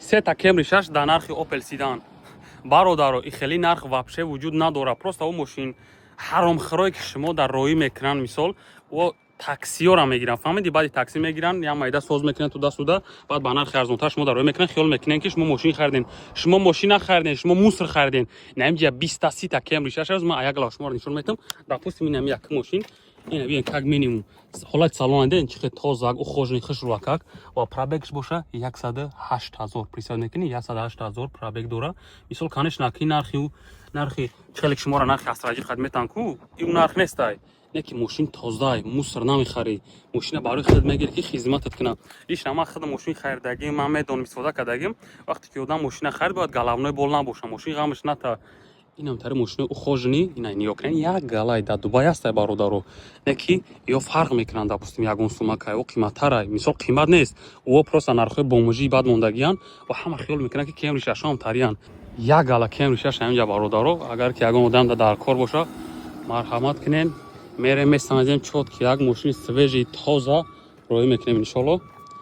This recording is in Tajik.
3 та Camry 6 дар нархи Opel Sedan. Бародаро, и хеле нарх вообще вуҷуд надора. Просто он мошин ҳаромхӯрое ки шумо дар роҳӣ мекунанд, мисол о таксиёра мегиранд, фаҳмидӣ, баъди такси мегиранд, я майда соз мекунанд туда-суда, баъд ба нархи арзонтар шумо дар роҳ мекунанд, хиёл мекунанд ки шумо мошин хариден. Шумо мошин нахариден, шумо мусор хариден. Наимҷия 20 та 30 та Camry 6 аст, ман ягла шуморо нишон медиҳам. Допустим, инам як мошин, ина биен как минимум ҳолати салон ден чихе тоза, ухоженный хушруа как, ва пробегш боша 108,000. Представь мекунӣ 108,000 пробег дора. Мисол, конечно, ки нархи чихеле шуморо нархи авторагӣ хад метан ку, ин нарх нестай. Не ки мошин тоза, мусор намехари, мошина барои худат мегири ки хизматат кунад. Лично ман худам мошин харидагим, ман медонам истифода кардагим. Вақте ки одам мошина харид, бояд галавной бол набоша, мошин ғамш ната. Инам тари мошини ухоженный, ина ниё кунед, як галай да Дубай аст бародаро. Не ки ё фарқ мекунанд, допустим, ягон сумака, ё қиматтара, мисол қимат нест. О просто нархҳои бомӯжии бад мондагиян ва ҳама хиёл мекунанд ки Camry 6 ҳам тариян. Як гала Camry 6 ҳаминҷа бародаро, агар ки ягон одам дар кор боша, марҳамат кунед. Мерем месамазем чот ки як мошини свежи тоза роҳӣ мекунем иншолло.